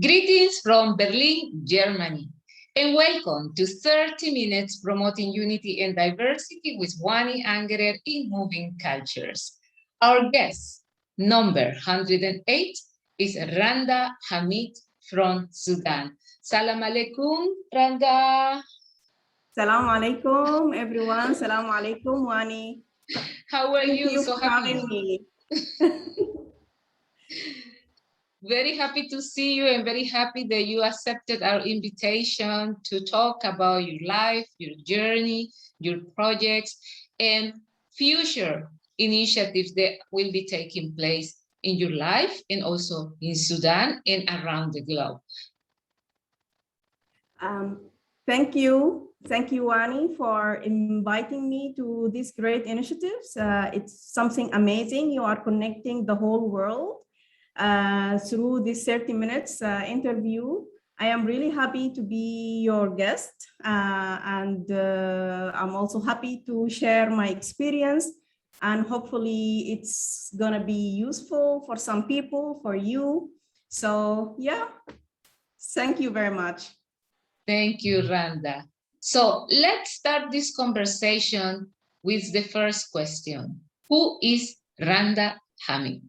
Greetings from Berlin, Germany, and welcome to 30 Minutes Promoting Unity and Diversity with Wanny Angerer in Moving Cultures. Our guest, number 108, is Randa Hamid from Sudan. Salam alaikum, Randa. Salam alaikum, everyone. Salam alaikum, Wanny. How are you? Thank you So for happy. having me. Very happy to see you and very happy that you accepted our invitation to talk about your life, your journey, your projects, and future initiatives that will be taking place in your life and also in Sudan and around the globe. Thank you. Thank you, Wanny, for inviting me to these great initiatives. It's something amazing. You are connecting the whole world through this 30 minutes interview. I am really happy to be your guest, and I'm also happy to share my experience, and hopefully it's gonna be useful for some people, for you. So yeah, thank you very much. Thank you, Randa. So let's start this conversation with the first question. Who is Randa Hamid?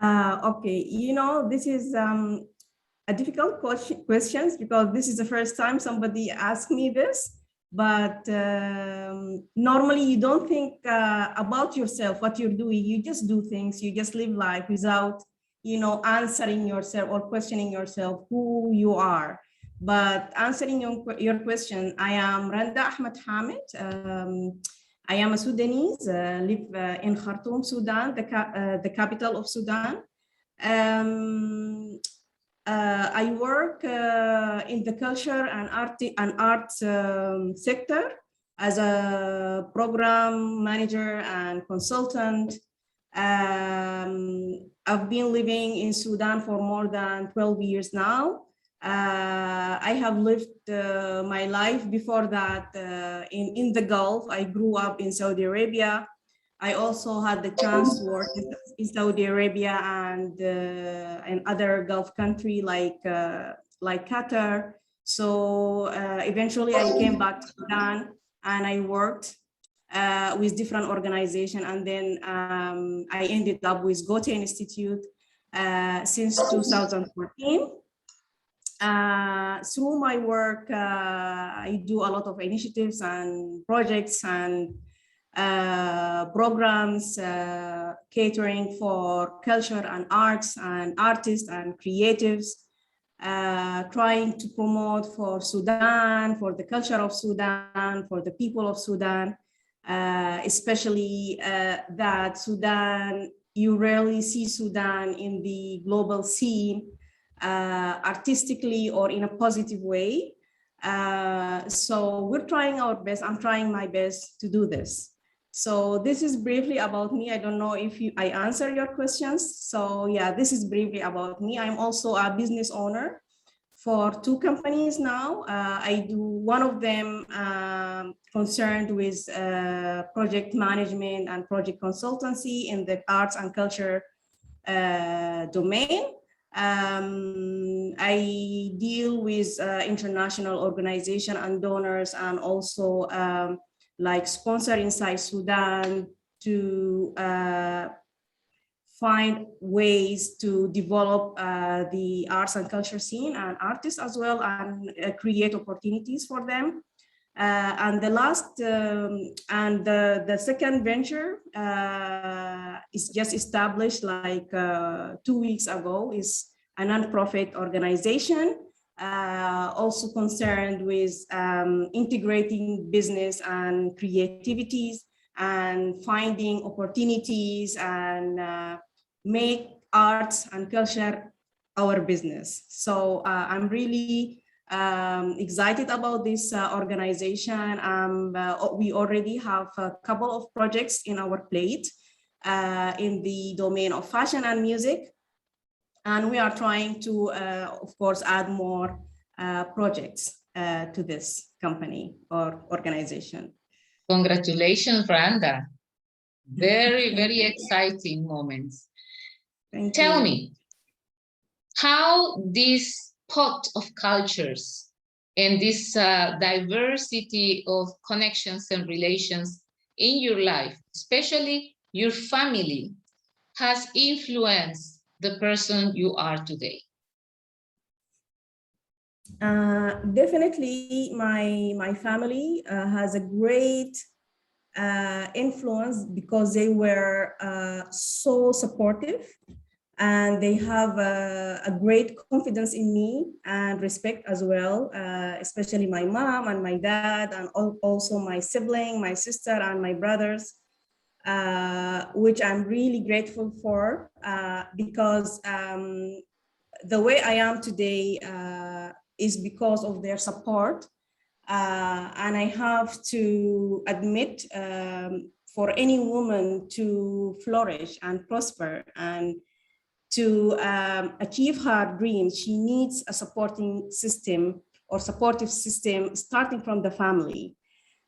Okay, you know, this is a difficult question because this is the first time somebody asked me this, but normally you don't think about yourself, what you're doing. You just do things, you just live life without, you know, answering yourself or questioning yourself who you are. But answering your question, I am Randa Hamid. I am a Sudanese, live in Khartoum, Sudan, the capital of Sudan. I work in the culture and arts sector as a program manager and consultant. I've been living in Sudan for more than 12 years now. I have lived my life before that in the Gulf. I grew up in Saudi Arabia. I also had the chance to work in Saudi Arabia and other Gulf country like Qatar. So eventually I came back to Sudan and I worked with different organizations, and then I ended up with Goethe Institute since 2014. Through my work, I do a lot of initiatives and projects and programs catering for culture and arts and artists and creatives, trying to promote for Sudan, for the culture of Sudan, for the people of Sudan, especially that Sudan, you rarely see Sudan in the global scene, artistically or in a positive way. So we're trying our best. I'm trying my best to do this. So this is briefly about me. I don't know if I answer your questions. So yeah, this is briefly about me. I'm also a business owner for 2 companies now. I do one of them concerned with project management and project consultancy in the arts and culture domain. I deal with international organizations and donors, and also like sponsor inside Sudan to find ways to develop the arts and culture scene and artists as well, and create opportunities for them. And the last and the second venture is just established like 2 weeks ago, is a nonprofit organization also concerned with integrating business and creativities and finding opportunities and make arts and culture our business. So I'm really excited about this organization. We already have a couple of projects in our plate in the domain of fashion and music. And we are trying to, of course, add more projects to this company or organization. Congratulations, Randa. Very, very exciting moments. Tell me, how this pot of cultures and this diversity of connections and relations in your life, especially your family, has influenced the person you are today? Definitely, my family has a great influence because they were so supportive, and they have a great confidence in me and respect as well, especially my mom and my dad, and also my sibling, my sister, and my brothers, which I'm really grateful for, because the way I am today is because of their support. And I have to admit, for any woman to flourish and prosper and to achieve her dreams, she needs a supporting system or supportive system starting from the family.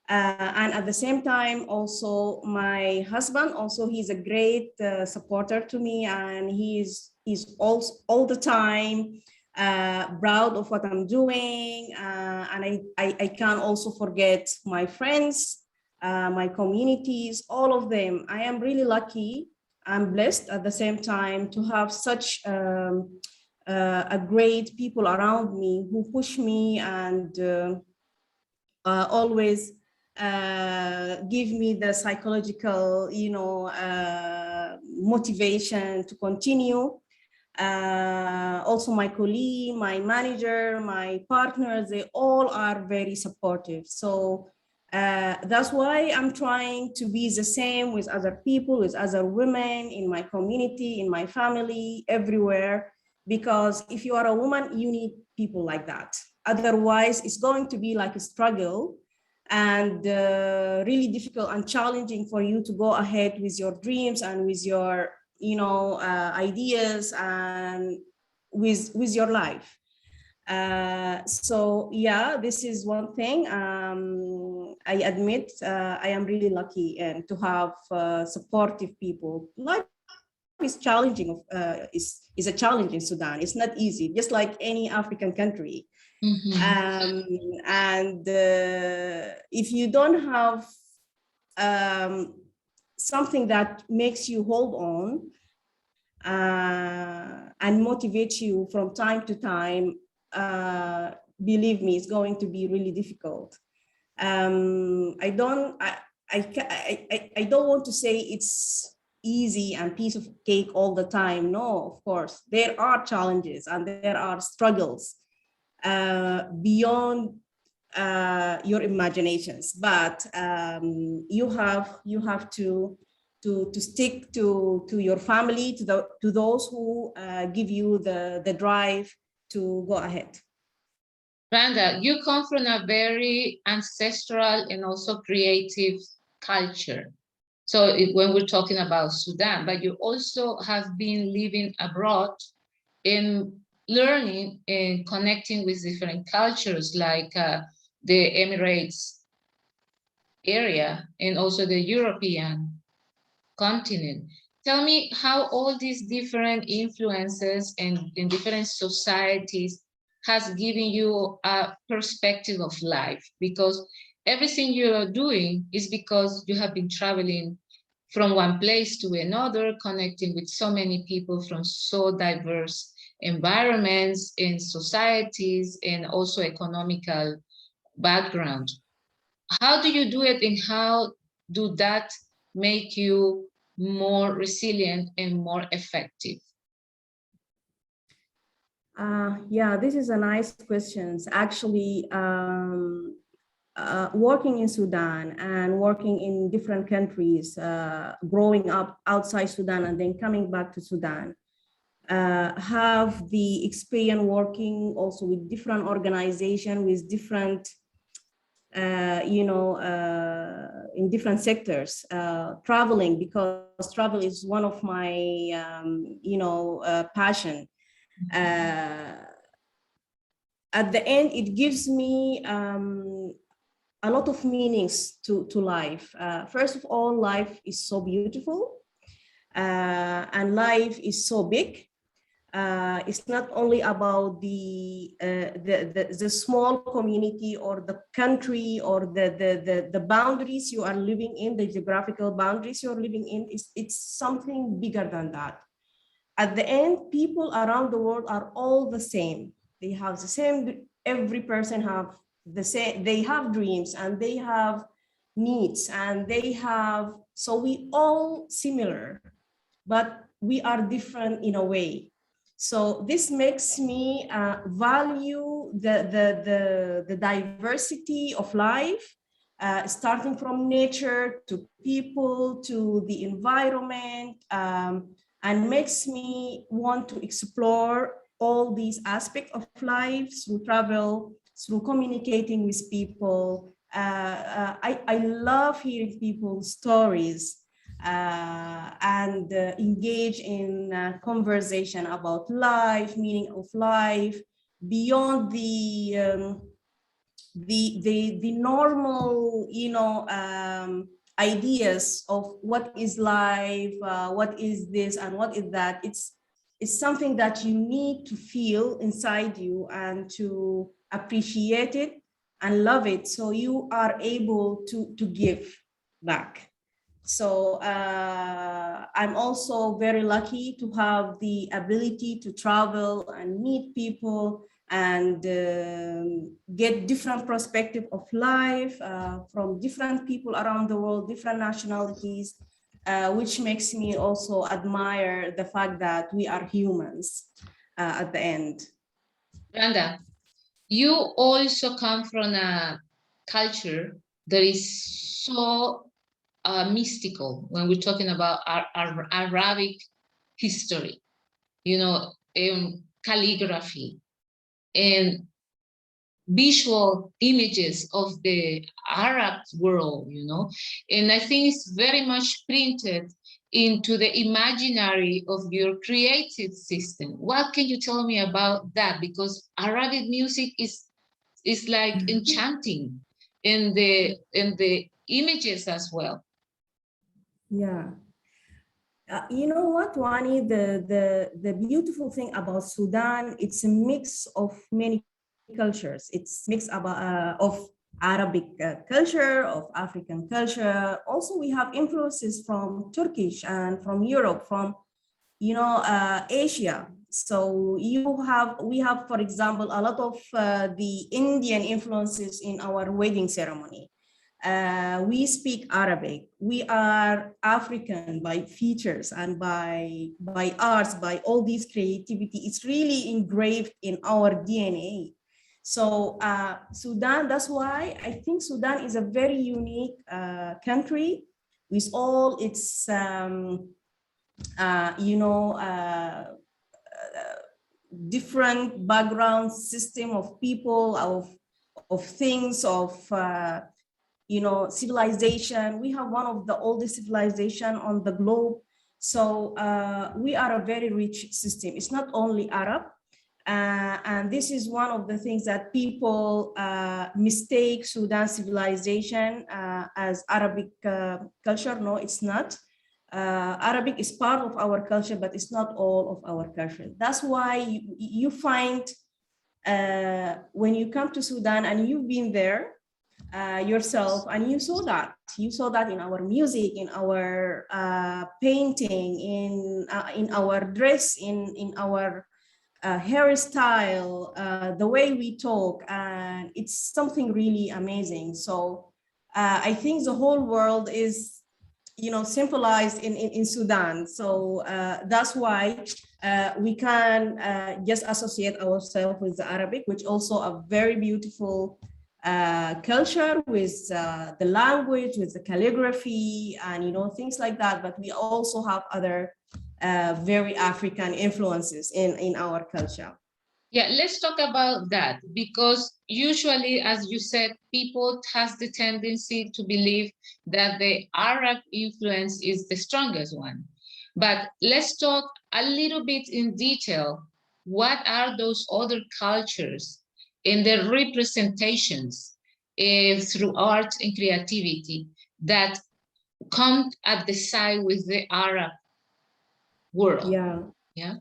And at the same time, also my husband, also he's a great supporter to me, and he's also all the time proud of what I'm doing. And I can't also forget my friends, my communities, all of them. I am really lucky. I'm blessed at the same time to have such a great people around me who push me and always give me the psychological, motivation to continue. Also my colleague, my manager, my partners, they all are very supportive. So that's why I'm trying to be the same with other people, with other women in my community, in my family, everywhere. Because if you are a woman, you need people like that. Otherwise, it's going to be like a struggle and really difficult and challenging for you to go ahead with your dreams and with your, ideas and with your life. So yeah, this is one thing. I admit I am really lucky and to have supportive people. Life is challenging. Is a challenge in Sudan. It's not easy, just like any African country. And if you don't have something that makes you hold on and motivate you from time to time, believe me, it's going to be really difficult. I don't want to say it's easy and piece of cake all the time. No, of course, there are challenges and there are struggles beyond your imaginations, but you have to stick to your family, to those who give you the drive to go ahead. Randa, you come from a very ancestral and also creative culture. So when we're talking about Sudan, but you also have been living abroad and learning and connecting with different cultures like the Emirates area and also the European continent. Tell me how all these different influences and in different societies has given you a perspective of life, because everything you're doing is because you have been traveling from one place to another, connecting with so many people from so diverse environments and societies and also economical background. How do you do it, and how do that make you more resilient and more effective? Yeah, this is a nice question. Actually, working in Sudan and working in different countries, growing up outside Sudan and then coming back to Sudan, have the experience working also with different organizations, with different, in different sectors, traveling, because travel is one of my, passion. At the end, it gives me a lot of meanings to life. First of all, life is so beautiful, and life is so big. It's not only about the small community or the country or the boundaries you are living in, the geographical boundaries you're living in. It's something bigger than that. At the end, people around the world are all the same. They have the same, every person have the same, they have dreams and they have needs and they have, so we all similar, but we are different in a way. So this makes me value the diversity of life, starting from nature to people to the environment, and makes me want to explore all these aspects of life through travel, through communicating with people. I love hearing people's stories and engage in conversation about life, meaning of life, beyond the normal, ideas of what is life, what is this and what is that. It's something that you need to feel inside you and to appreciate it and love it, so you are able to give back. So I'm also very lucky to have the ability to travel and meet people and get different perspective of life from different people around the world, different nationalities, which makes me also admire the fact that we are humans at the end. Randa, you also come from a culture that is so mystical when we're talking about our Arabic history, calligraphy and visual images of the Arab world, and I think it's very much printed into the imaginary of your creative system. What can you tell me about that? Because Arabic music is like enchanting in the images as well. Yeah. You know what, Wani, the beautiful thing about Sudan, it's a mix of many cultures. It's mix of Arabic culture, of African culture. Also, we have influences from Turkish and from Europe, from Asia. So we have, for example, a lot of the Indian influences in our wedding ceremony. We speak Arabic. We are African by features and by arts, by all these creativity. It's really engraved in our DNA. So Sudan, that's why I think Sudan is a very unique country with all its, different background system of people, of things, of civilization. We have one of the oldest civilization on the globe. So we are a very rich system. It's not only Arab. And this is one of the things that people mistake Sudan civilization as Arabic culture. No, it's not. Arabic is part of our culture, but it's not all of our culture. That's why you find when you come to Sudan and you've been there yourself, and you saw that in our music, in our painting, in our dress, in our hairstyle, the way we talk, and it's something really amazing. So I think the whole world is symbolized in Sudan. So that's why we can just associate ourselves with the Arabic, which also a very beautiful culture, with the language, with the calligraphy, and things like that. But we also have other very African influences in our culture. Yeah, let's talk about that, because usually, as you said, people has the tendency to believe that the Arab influence is the strongest one. But let's talk a little bit in detail. What are those other cultures and their representations through art and creativity that come at the side with the Arab world? Yeah. Yeah.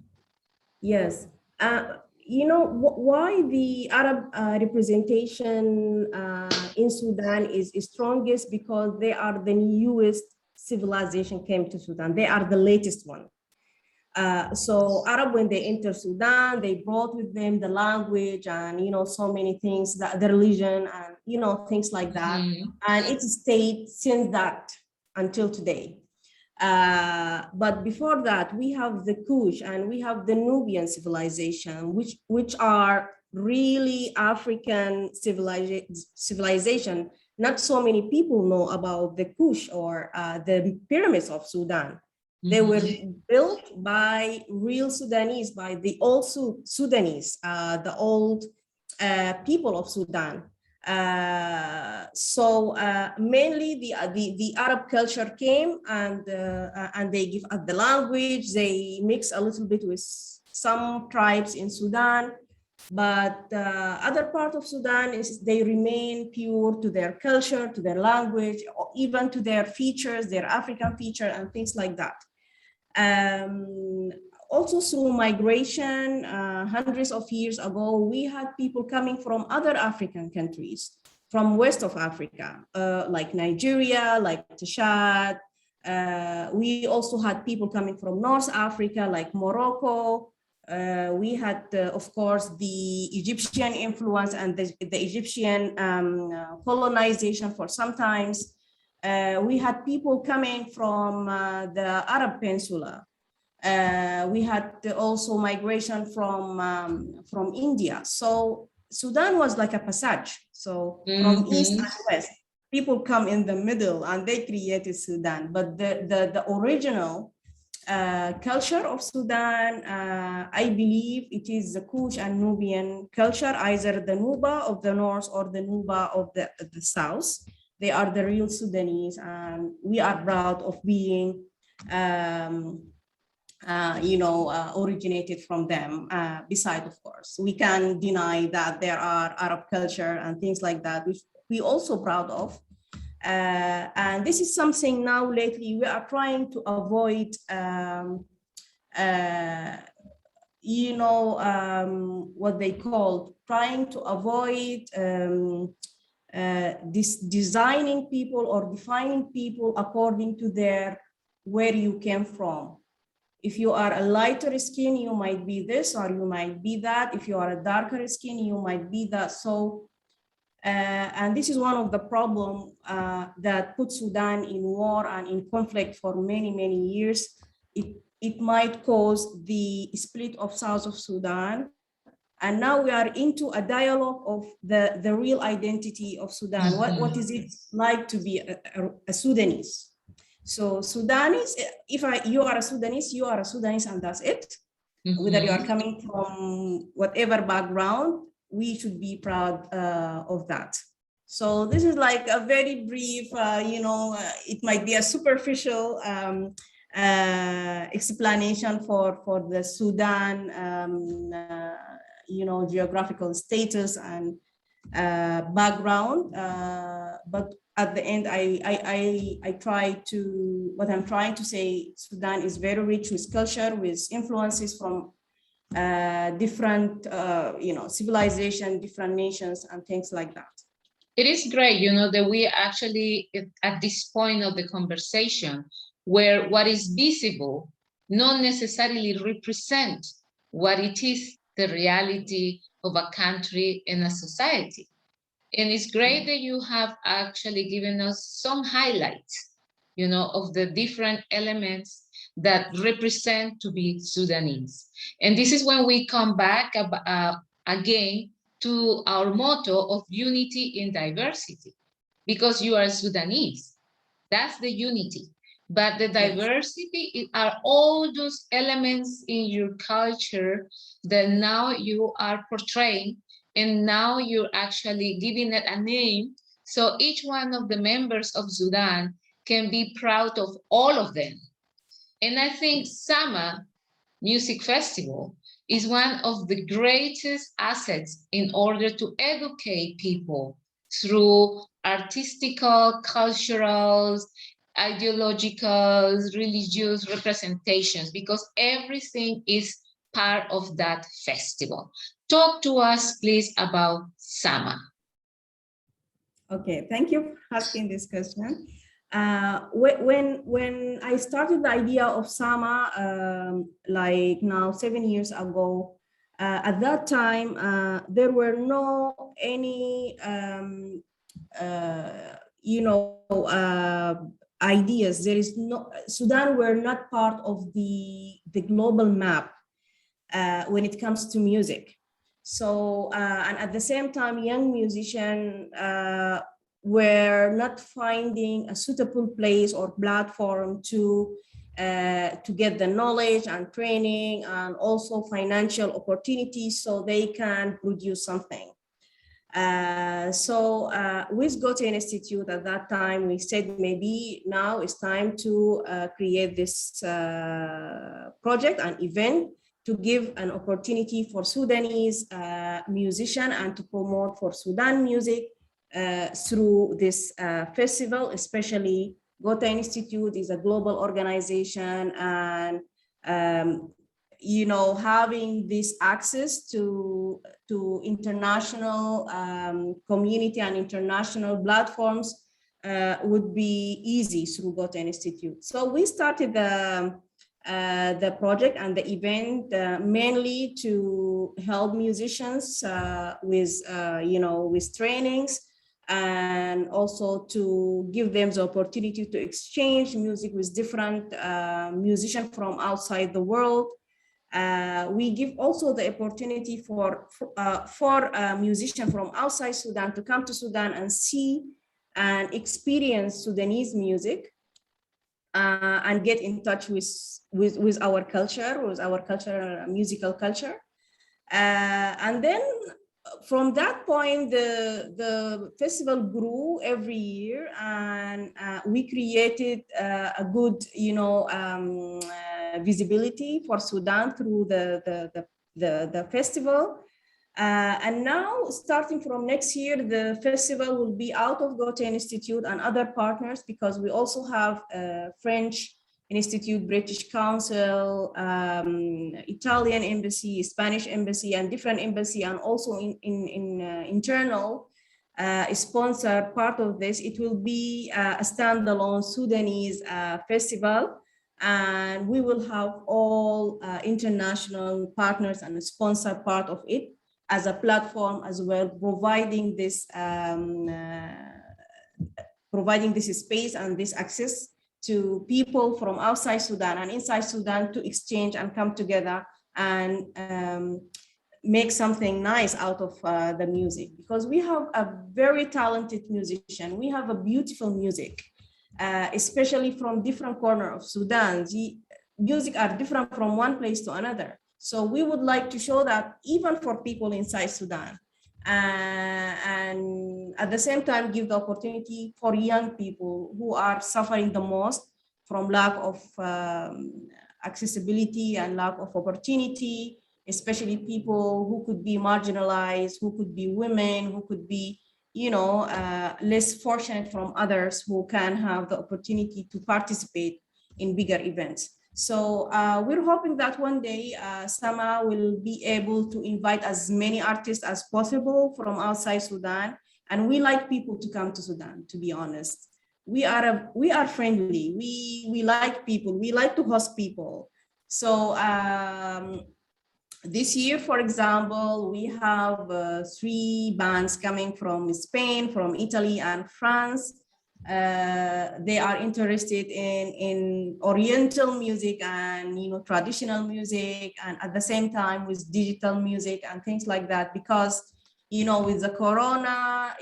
Yes. You know, why the Arab representation in Sudan is strongest? Because they are the newest civilization came to Sudan. They are the latest one. So Arab, when they enter Sudan, they brought with them the language and, you know, so many things, the religion and, you know, things like that. And it stayed since that until today. But before that, we have the Kush and we have the Nubian civilization, which are really African civilization. Not so many people know about the Kush or the pyramids of Sudan. They were built by real Sudanese, by the old Sudanese, the old people of Sudan. Mainly the Arab culture came and they give us the language. They mix a little bit with some tribes in Sudan, but other part of Sudan is they remain pure to their culture, to their language, or even to their features, their African feature and things like that. Also through migration, hundreds of years ago, we had people coming from other African countries, from west of Africa, like Nigeria, like Chad. We also had people coming from North Africa, like Morocco. We had, of course, the Egyptian influence and the Egyptian colonization for some times. We had people coming from the Arab Peninsula. We had also migration from India. So Sudan was like a passage. So from east and west, people come in the middle and they created Sudan. But the original culture of Sudan, I believe it is the Kush and Nubian culture, either the Nuba of the north or the Nuba of the south. They are the real Sudanese, and we are proud of being, originated from them. Besides, of course, we can deny that there are Arab culture and things like that, which we also proud of. And this is something now lately we are trying to avoid, what they call trying to avoid this designing people or defining people according to where you came from. If you are a lighter skin, you might be this or you might be that. If you are a darker skin, you might be that. So, and this is one of the problems that put Sudan in war and in conflict for many, many years. It might cause the split of South of Sudan. And now we are into a dialogue of the real identity of Sudan. What is it like to be a Sudanese? So Sudanese, you are a Sudanese, you are a Sudanese, and that's it. Whether you are coming from whatever background, we should be proud of that. So this is like a very brief, it might be a superficial explanation for the Sudan, geographical status and background. But at the end, what I'm trying to say, Sudan is very rich with culture, with influences from different, civilization, different nations and things like that. It is great, that we actually, at this point of the conversation, where what is visible not necessarily represent what it is, the reality of a country and a society. And it's great that you have actually given us some highlights, of the different elements that represent to be Sudanese. And this is when we come back again to our motto of unity in diversity, because you are Sudanese. That's the unity. But the diversity are all those elements in your culture that now you are portraying, and now you're actually giving it a name. So each one of the members of Sudan can be proud of all of them. And I think Sama Music Festival is one of the greatest assets in order to educate people through artistical, cultural, ideological, religious representations, because everything is part of that festival. Talk to us, please, about Sama. Okay, thank you for asking this question. When I started the idea of Sama, like now 7 years ago, at that time, there were no any, ideas. There is no, Sudan were not part of the global map when it comes to music. So, and at the same time, young musicians were not finding a suitable place or platform to get the knowledge and training and also financial opportunities so they can produce something. With Goethe Institute at that time, we said maybe now it's time to create this project and event to give an opportunity for Sudanese musicians and to promote for Sudan music through this festival. Especially Goethe Institute is a global organization, and having this access to international community and international platforms would be easy through Goethe Institute. So we started the project and the event mainly to help musicians with trainings, and also to give them the opportunity to exchange music with different musicians from outside the world. We give also the opportunity for musicians from outside Sudan to come to Sudan and see and experience Sudanese music and get in touch with our culture, musical culture. And then from that point, the festival grew every year, and we created a good, visibility for Sudan through the festival. And now, starting from next year, the festival will be out of Goethe Institute and other partners, because we also have French Institute, British Council, Italian Embassy, Spanish Embassy, and different embassy, and also internal sponsor part of this. It will be a standalone Sudanese festival, and we will have all international partners and sponsor part of it as a platform as well, providing this space and this access to people from outside Sudan and inside Sudan to exchange and come together and make something nice out of the music, because we have a very talented musician. We have a beautiful music, especially from different corners of Sudan. The music are different from one place to another. So we would like to show that even for people inside Sudan, and at the same time give the opportunity for young people who are suffering the most from lack of accessibility and lack of opportunity, especially people who could be marginalized, who could be women, who could be, less fortunate from others, who can have the opportunity to participate in bigger events. So we're hoping that one day Sama will be able to invite as many artists as possible from outside Sudan. And we like people to come to Sudan, to be honest. We are friendly. We like people. We like to host people. So this year, for example, we have 3 bands coming from Spain, from Italy, and France. They are interested in Oriental music and traditional music, and at the same time with digital music and things like that, because with the corona,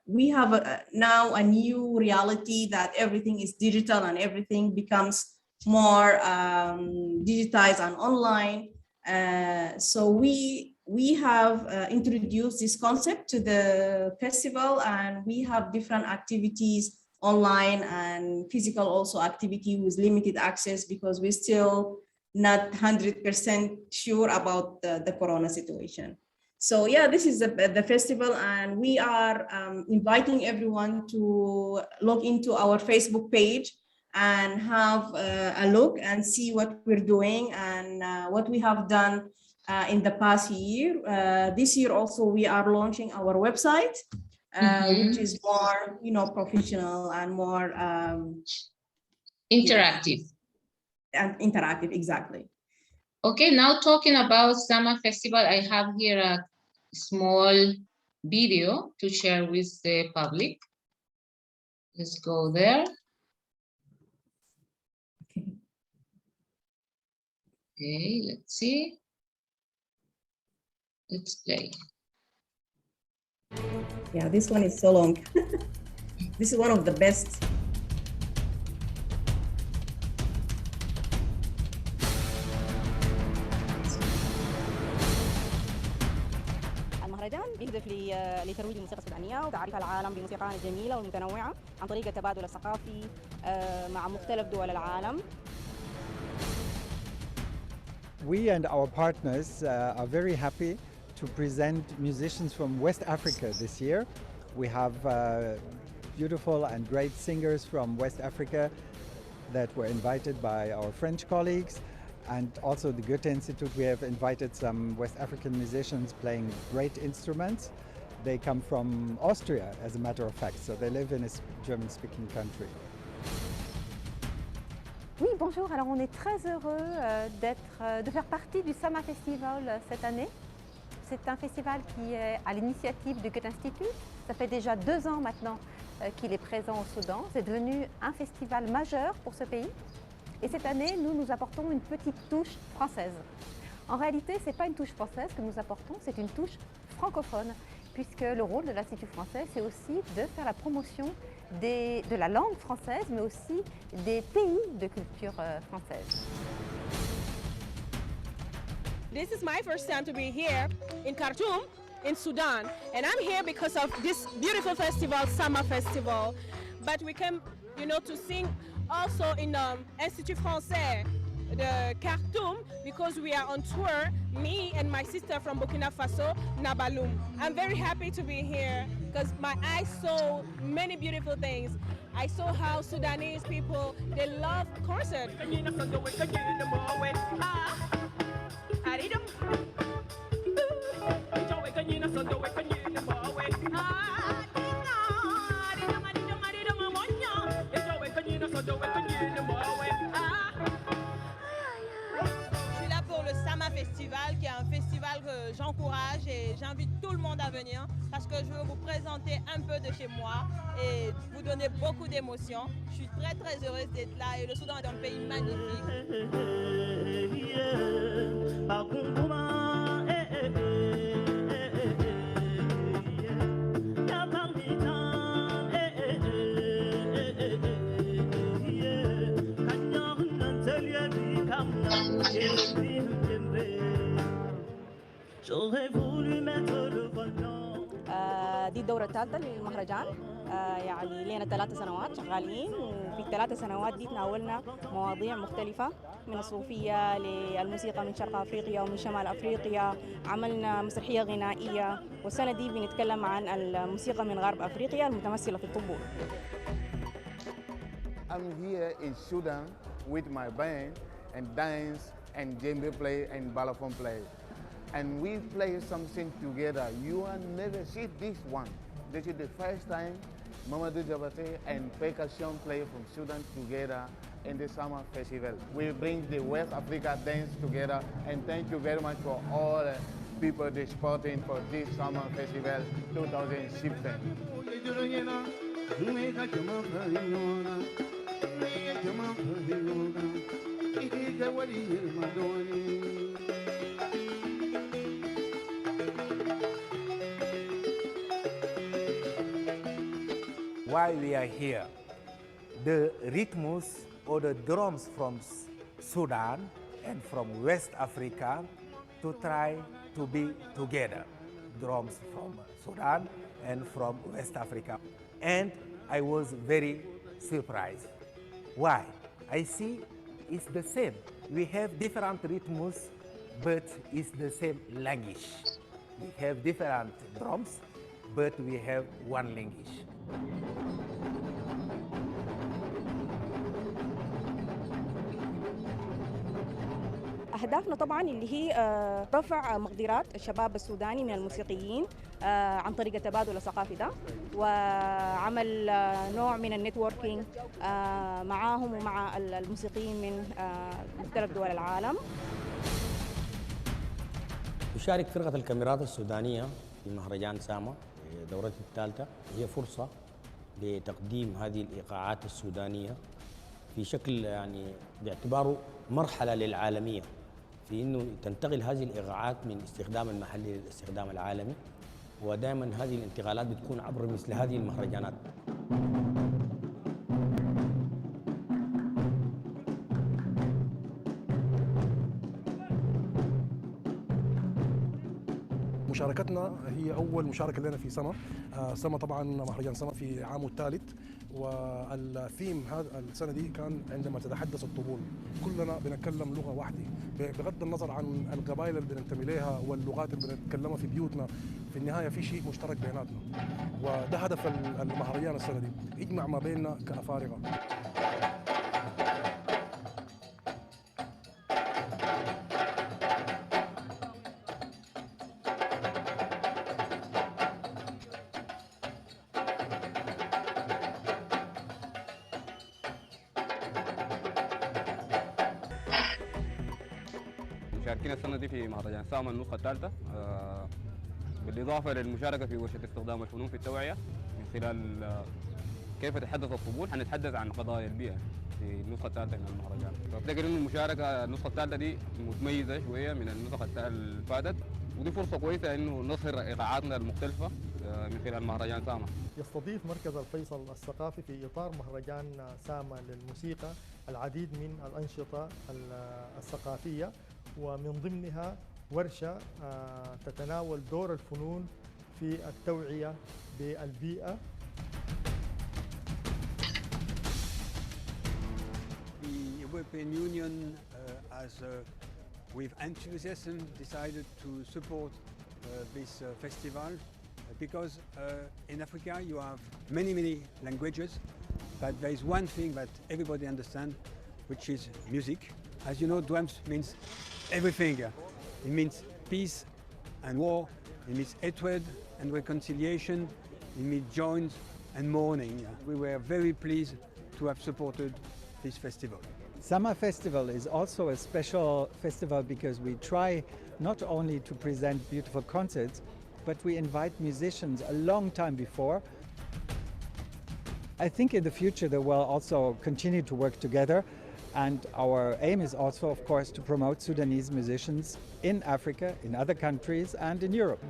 we have now a new reality that everything is digital and everything becomes more digitized and online. So we have introduced this concept to the festival, and we have different activities online and physical also activity with limited access, because we're still not 100% sure about the corona situation. So yeah, this is the festival, and we are inviting everyone to log into our Facebook page and have a look and see what we're doing and what we have done in the past year. This year also we are launching our website, which is more, professional and more interactive. And interactive, exactly. Okay, now talking about Summer Festival, I have here a small video to share with the public. Let's go there. Okay, let's see. Let's play. Yeah, this one is so long. This is one of the best. المهرجان بيهدف لترويج الموسيقى السودانية وتعريف العالم بموسيقانا الجميلة والمتنوعة عن طريق التبادل الثقافي مع مختلف دول العالم. We and our partners are very happy to present musicians from West Africa this year. We have beautiful and great singers from West Africa that were invited by our French colleagues, and also the Goethe Institute. We have invited some West African musicians playing great instruments. They come from Austria, as a matter of fact, so they live in a German-speaking country. Oui, bonjour. Alors on est très heureux de faire partie du Sama Festival cette année. C'est un festival qui est à l'initiative du Goethe Institut. Ça fait déjà 2 ans maintenant qu'il est présent au Soudan. C'est devenu un festival majeur pour ce pays. Et cette année, nous apportons une petite touche française. En réalité, ce n'est pas une touche française que nous apportons, c'est une touche francophone, puisque le rôle de l'Institut français, c'est aussi de faire la promotion de la langue française, mais aussi des pays de culture française. This is my first time to be here in Khartoum, in Sudan, and I'm here because of this beautiful festival, Summer Festival. But we came, to sing also in Institut Français de Khartoum because we are on tour, me and my sister from Burkina Faso, Nabaloum. I'm very happy to be here because my eyes saw many beautiful things. I saw how Sudanese people, they love concert. Festival, qui est un festival que j'encourage et j'invite tout le monde à venir parce que je veux vous présenter un peu de chez moi et vous donner beaucoup d'émotions. Je suis très très heureuse d'être là et le Soudan est un pays magnifique. دي الدورة الثالثة للمهرجان. يعني لنا 3 سنوات شغالين، وفي ال3 سنوات دي تناولنا مواضيع مختلفة من الصوفية للموسيقى من شرق أفريقيا ومن شمال أفريقيا. عملنا مسرحية غنائية، والسنة دي بنتكلم عن الموسيقى من غرب أفريقيا المتمثلة في الطبول. I'm here in Sudan with my band and dance and djembe play and balafon play. And we play something together. You have never seen this one. This is the first time Mamadou Diabaté and percussion play from Sudan together in the summer festival. We bring the West Africa dance together, and thank you very much for all people that supporting for this summer festival 2016. Why we are here? The rhythms or the drums from Sudan and from West Africa to try to be together. Drums from Sudan and from West Africa. And I was very surprised. Why? I see it's the same. We have different rhythms, but it's the same language. We have different drums, but we have one language. أهدافنا طبعا اللي هي رفع مقدرات الشباب السوداني من الموسيقيين عن طريق التبادل الثقافي ده، وعمل نوع من النتوركينج معاهم ومع الموسيقيين من مختلف دول العالم. تشارك فرقة الكاميرات السودانية في مهرجان ساما دورته الثالثة. هي فرصة لتقديم هذه الإيقاعات السودانية في شكل يعني باعتباره مرحلة للعالمية في إنه تنتقل هذه الإيقاعات من استخدام المحلي للاستخدام العالمي، ودائما هذه الانتقالات بتكون عبر مثل هذه المهرجانات. مشاركتنا هي أول مشاركة لنا في سما. سما طبعا مهرجان سما في عامه الثالث، والثيم هذا السنة دي كان عندما تتحدث الطبول. كلنا بنتكلم لغة واحدة بغض النظر عن القبائل اللي بننتمي لها واللغات اللي بنتكلمها في بيوتنا، في النهاية في شيء مشترك بيناتنا، وده هدف المهرجان السنة دي، يجمع ما بيننا كأفارقة. مشاركين السنة دي في مهرجان ساما النسخة الثالثة، بالإضافة للمشاركة في ورشة استخدام الفنون في التوعية من خلال كيف يتحدث الطبول. حنتحدث عن قضايا البيئة في النسخة الثالثة من المهرجان. فأفتكر إنه المشاركة النسخة الثالثة دي متميزة شوية من النسخ اللي فاتت، ودي فرصة كويسة إنه نظهر إيقاعاتنا المختلفة من خلال مهرجان ساما. يستضيف مركز الفيصل الثقافي في إطار مهرجان ساما للموسيقى العديد من الأنشطة الثقافية، ومن ضمنها ورشة تتناول دور الفنون في التوعية بالبيئة. The European Union has, with enthusiasm, decided to support this festival because in Africa you have many languages, but there is one thing that everybody understands, which is music. As you know, drums means everything. It means peace and war, it means hatred and reconciliation, it means joy and mourning. We were very pleased to have supported this festival. Summer Festival is also a special festival because we try not only to present beautiful concerts, but we invite musicians a long time before. I think in the future they will also continue to work together. And our aim is also, of course, to promote Sudanese musicians in Africa, in other countries, and in Europe.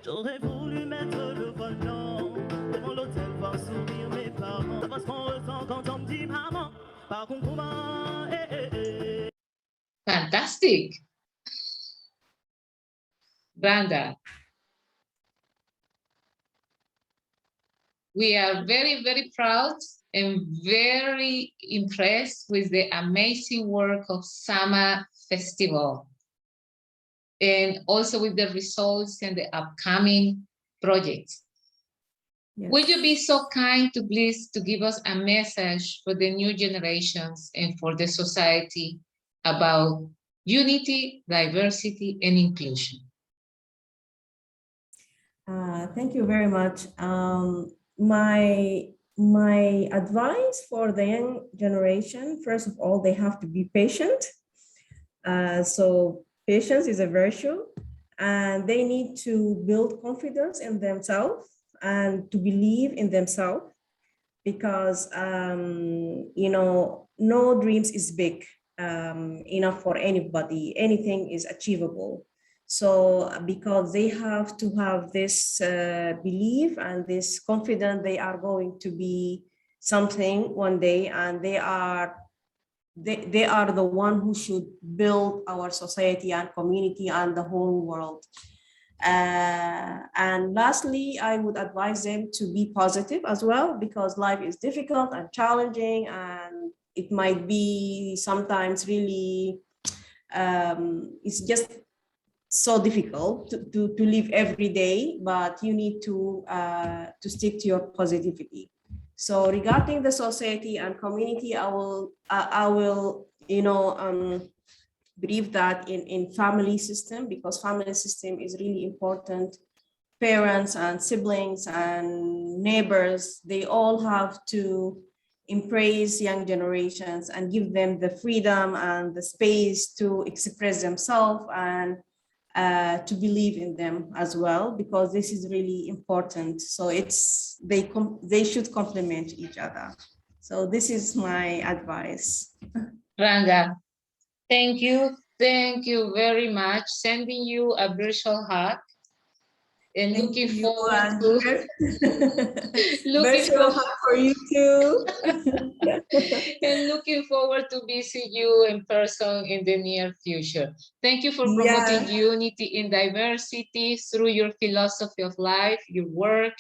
J'aurais voulu mettre le voile blanc devant l'hôtel, voir sourire mes parents. Ça va ce qu'on ressent quand on me dit maman. Par contre, comment Fantastic. Randa, we are very proud and very impressed with the amazing work of Sama Festival, and also with the results and the upcoming projects. Yes. Would you be so kind to please to give us a message for the new generations and for the society about unity, diversity, and inclusion? Thank you very much. My advice for the young generation, first of all, they have to be patient. So patience is a virtue, and they need to build confidence in themselves and to believe in themselves, because you know, no dreams is big enough for anybody. Anything is achievable. So because they have to have this belief and this confidence they are going to be something one day, and they are they are the one who should build our society and community and the whole world. And lastly, I would advise them to be positive as well, because life is difficult and challenging, and it might be sometimes really, it's just so difficult to live every day, but you need to stick to your positivity. So regarding the society and community, I will believe that in family system, because family system is really important. Parents and siblings and neighbors, they all have to embrace young generations and give them the freedom and the space to express themselves and to believe in them as well, because this is really important. So they should complement each other. So this is my advice. Randa, thank you very much. Sending you a virtual hug. And looking forward to virtual hug for you too. And looking forward to visit you in person in the near future. Thank you for promoting unity in diversity through your philosophy of life, your work,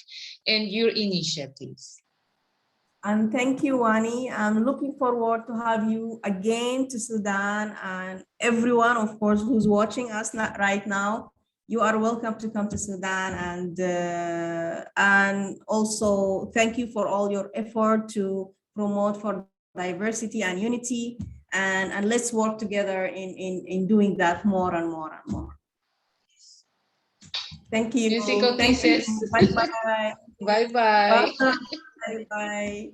and your initiatives. And thank you, Wanny. I'm looking forward to have you again to Sudan, and everyone, of course, who's watching us right now. You are welcome to come to Sudan, and also thank you for all your effort to promote for diversity and unity, and let's work together in doing that more and more and more. Thank you. Musical Thank you. pieces. Bye bye. Bye bye. Bye bye.